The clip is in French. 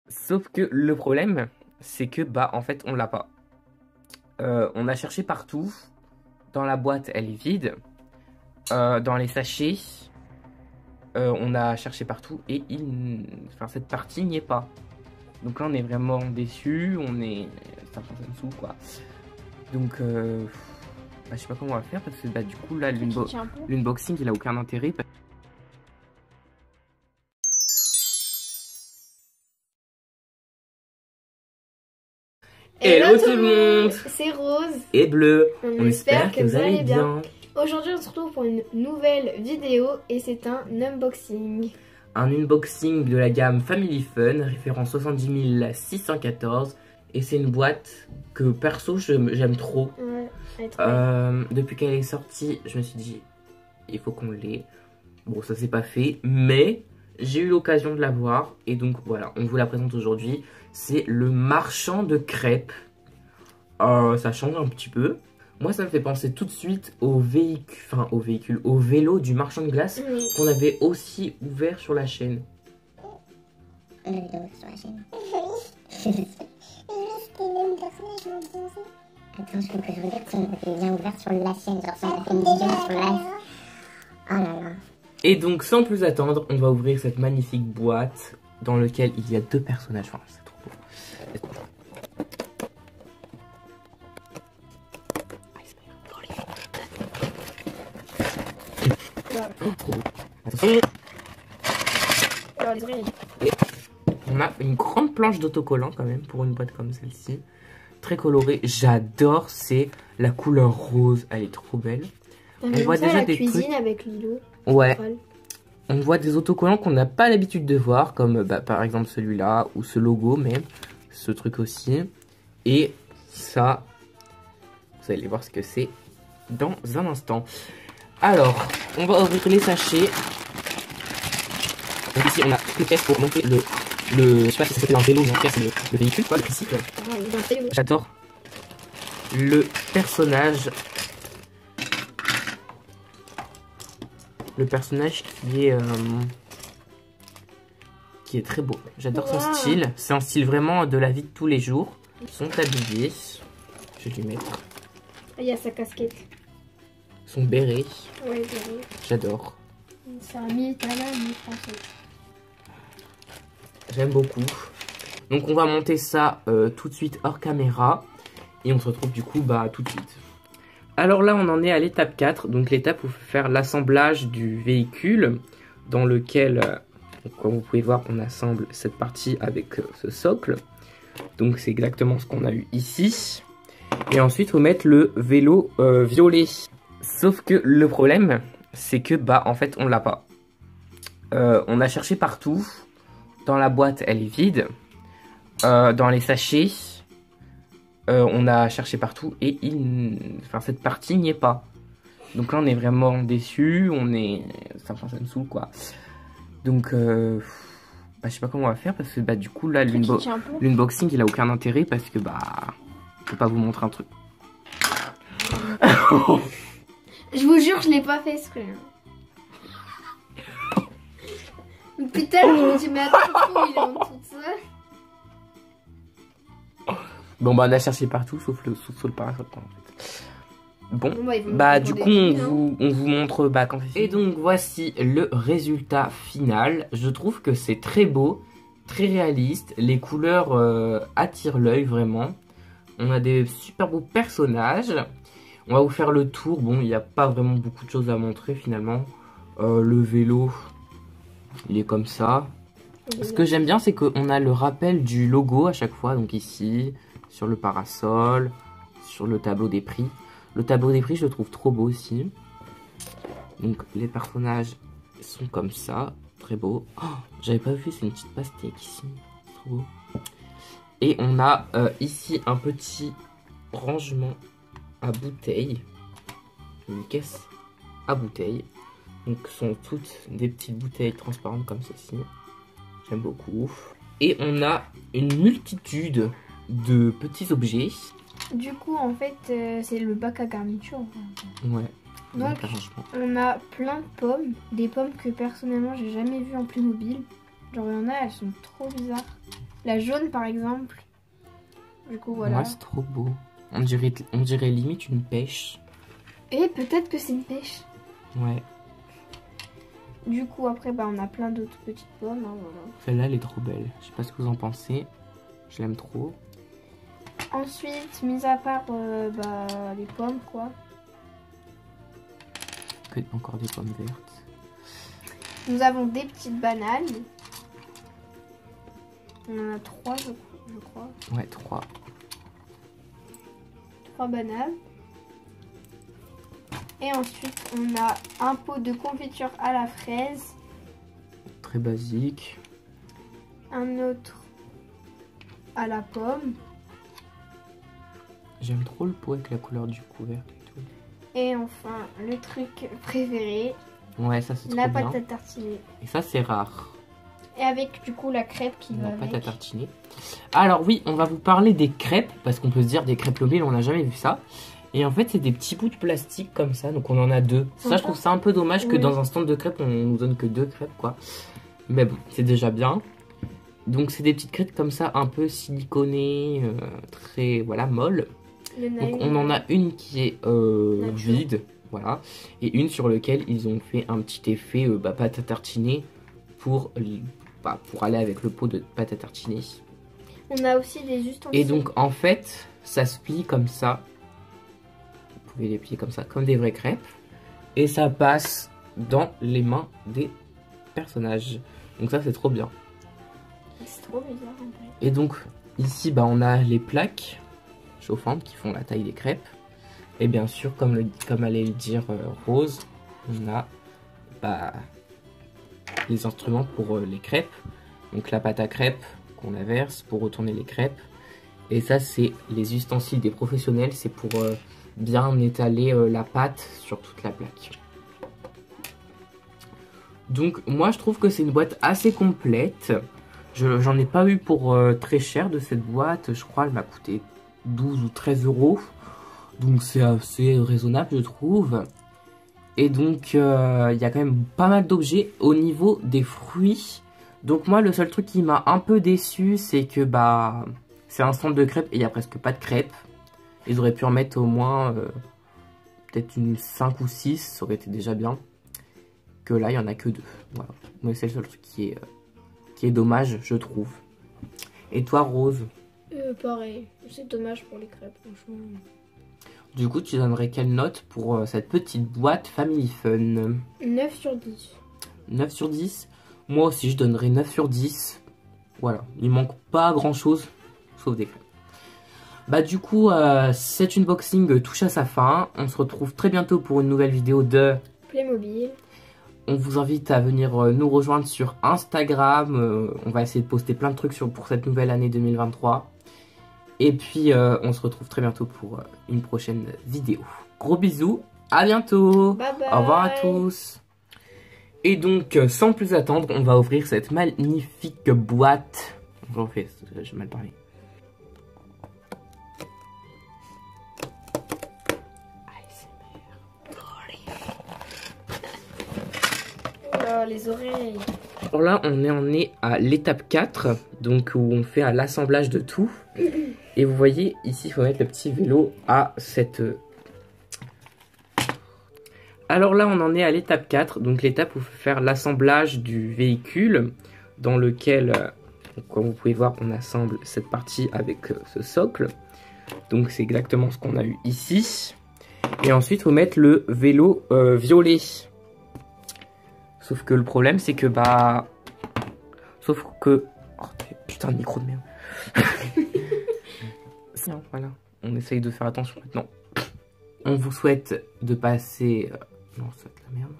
Sauf que le problème, c'est que bah en fait on l'a pas. On a cherché partout. Dans la boîte, elle est vide. Dans les sachets, on a cherché partout et cette partie n'y est pas. Donc là, on est vraiment déçus. On est 50 sous quoi. Donc, je sais pas comment on va faire parce que bah, du coup là, l'unboxing il a aucun intérêt. Hello tout le monde, c'est Rose et Bleu, on espère que vous allez bien. Aujourd'hui on se retrouve pour une nouvelle vidéo et c'est un unboxing. Un unboxing de la gamme Family Fun, référence 70 614. Et c'est une boîte que perso j'aime trop. Ouais, depuis qu'elle est sortie, je me suis dit il faut qu'on l'ait. Bon, ça s'est pas fait, mais j'ai eu l'occasion de la voir. Et donc voilà, on vous la présente aujourd'hui. C'est le marchand de crêpes. Ça change un petit peu. Moi, ça me fait penser tout de suite au vélo du marchand de glace qu'on avait aussi ouvert sur la chaîne. Sur la chaîne. Attends, je peux que je regarde si on avait bien ouvert sur la chaîne, genre si on a fait une vidéo sur live. Oh là là. Et donc, sans plus attendre, on va ouvrir cette magnifique boîte dans laquelle il y a deux personnages. Enfin, c'est trop beau. Oh, trop beau. Attention. On a une grande planche d'autocollant quand même pour une boîte comme celle-ci. Très colorée. J'adore, c'est la couleur rose. Elle est trop belle. On voit déjà des trucs avec Lilo. Ouais. On voit des autocollants qu'on n'a pas l'habitude de voir, comme par exemple celui-là, ou ce logo même, ce truc aussi. Et ça, vous allez voir ce que c'est dans un instant. Alors, on va ouvrir les sachets. Donc ici, on a toutes les pièces pour monter je sais pas si ça s'appelle un vélo, mais en tout cas c'est le véhicule, quoi, le tricycle. J'adore le personnage. Le personnage qui est très beau. J'adore son style. C'est un style vraiment de la vie de tous les jours. Ils sont habillés. Je vais lui mettre. Il y a sa casquette. Son béret. Ouais, béret. J'adore. C'est un mi-italien, mi-français. J'aime beaucoup. Donc on va monter ça tout de suite hors caméra. Et on se retrouve du coup tout de suite. Alors là, on en est à l'étape 4, donc l'étape où il faut faire l'assemblage du véhicule, dans lequel, comme vous pouvez voir, on assemble cette partie avec ce socle. Donc c'est exactement ce qu'on a eu ici. Et ensuite, il faut mettre le vélo violet. Sauf que le problème, c'est que en fait, on l'a pas. On a cherché partout. Dans la boîte, elle est vide. Dans les sachets... on a cherché partout et cette partie n'y est pas. Donc là on est vraiment déçus, on est 50 sous quoi. Donc je sais pas comment on va faire parce que du coup là l'unboxing il a aucun intérêt parce que je peux pas vous montrer un truc. Je vous jure je l'ai pas fait exprès. Putain je me dis mais attends pourquoi il est en dessous de ça. Bon on a cherché partout sauf le parasol en fait. Bon du coup on vous montre quand c'est fini. Et donc voici le résultat final. Je trouve que c'est très beau, très réaliste. Les couleurs attirent l'œil vraiment. On a des super beaux personnages. On va vous faire le tour. Bon, il n'y a pas vraiment beaucoup de choses à montrer finalement. Le vélo, il est comme ça. Ce que j'aime bien c'est qu'on a le rappel du logo à chaque fois. Donc ici, sur le parasol, sur le tableau des prix. Le tableau des prix, je le trouve trop beau aussi. Donc, les personnages sont comme ça. Très beau. Oh, j'avais pas vu, c'est une petite pastèque ici. Trop beau. Et on a ici un petit rangement à bouteilles. Une caisse à bouteilles. Donc, ce sont toutes des petites bouteilles transparentes comme ceci. J'aime beaucoup. Et on a une multitude de petits objets. Du coup en fait c'est le bac à garniture. Ouais. Donc on a plein de pommes. Des pommes que personnellement j'ai jamais vues en Playmobil. Genre il y en a, elles sont trop bizarres. La jaune par exemple. Du coup voilà. Ouais, c'est trop beau. On dirait limite une pêche. Et peut-être que c'est une pêche. Ouais. Du coup après bah, on a plein d'autres petites pommes. Hein, voilà. Celle-là elle est trop belle. Je sais pas ce que vous en pensez. Je l'aime trop. Ensuite, mis à part bah, les pommes quoi. Encore des pommes vertes. Nous avons des petites bananes. On en a 3 je crois. Ouais, 3. 3 bananes. Et ensuite, on a un pot de confiture à la fraise. Très basique. Un autre à la pomme. J'aime trop le pot avec la couleur du couvercle et tout. Et enfin, le truc préféré. Ouais, ça c'est trop la bien. pâte à tartiner. Et ça c'est rare. Et avec du coup la crêpe qui va avec. La pâte à tartiner. Alors oui, on va vous parler des crêpes. Parce qu'on peut se dire des crêpes lobées, on n'a jamais vu ça. Et en fait, c'est des petits bouts de plastique comme ça. Donc on en a 2. Ça, je trouve ça un peu dommage que dans un stand de crêpes, on nous donne que 2 crêpes quoi. Mais bon, c'est déjà bien. Donc c'est des petites crêpes comme ça, un peu siliconées, très voilà molles. Donc on en a une qui est vide, voilà, et une sur laquelle ils ont fait un petit effet pâte à tartiner pour aller avec le pot de pâte à tartiner. On a aussi des ustensiles. Et donc en fait, ça se plie comme ça. Vous pouvez les plier comme ça, comme des vraies crêpes, et ça passe dans les mains des personnages. Donc ça c'est trop bien. C'est trop bizarre en vrai. Et donc ici on a les plaques chauffantes qui font la taille des crêpes. Et bien sûr, comme allait le dire Rose, on a les instruments pour les crêpes. Donc la pâte à crêpes qu'on la verse pour retourner les crêpes. Et ça, c'est les ustensiles des professionnels. C'est pour bien étaler la pâte sur toute la plaque. Donc moi, je trouve que c'est une boîte assez complète. J'en ai pas eu pour très cher de cette boîte. Je crois qu'elle m'a coûté 12 ou 13 euros. Donc c'est assez raisonnable je trouve. Et donc il y a quand même pas mal d'objets au niveau des fruits. Donc moi le seul truc qui m'a un peu déçu c'est que c'est un stand de crêpes et il n'y a presque pas de crêpes. Ils auraient pu en mettre au moins peut-être une 5 ou 6, ça aurait été déjà bien. Que là il n'y en a que 2. Voilà. Mais c'est le seul truc qui est dommage je trouve. Et toi Rose? Pareil, c'est dommage pour les crêpes, franchement. Du coup, tu donnerais quelle note pour cette petite boîte Family Fun? 9 sur 10. 9 sur 10? Moi aussi, je donnerais 9 sur 10. Voilà, il manque pas grand chose, sauf des crêpes. Du coup, cet unboxing touche à sa fin. On se retrouve très bientôt pour une nouvelle vidéo de Playmobil. On vous invite à venir nous rejoindre sur Instagram. On va essayer de poster plein de trucs pour cette nouvelle année 2023. Et puis, on se retrouve très bientôt pour une prochaine vidéo. Gros bisous, à bientôt. Bye bye. Au revoir à tous. Et donc, sans plus attendre, on va ouvrir cette magnifique boîte. Je refais, j'ai mal parlé. Oh, les oreilles. Alors là, on est à l'étape 4, donc où on fait l'assemblage de tout. Et vous voyez, ici, il faut mettre le petit vélo à cette... Alors là, on en est à l'étape 4, donc l'étape où il faut faire l'assemblage du véhicule, dans lequel, comme vous pouvez voir, on assemble cette partie avec ce socle. Donc c'est exactement ce qu'on a eu ici. Et ensuite, il faut mettre le vélo violet. Sauf que le problème, c'est que Oh putain de micro de merde. Voilà, on essaye de faire attention maintenant. On vous souhaite de passer... Non, ça va être la merde.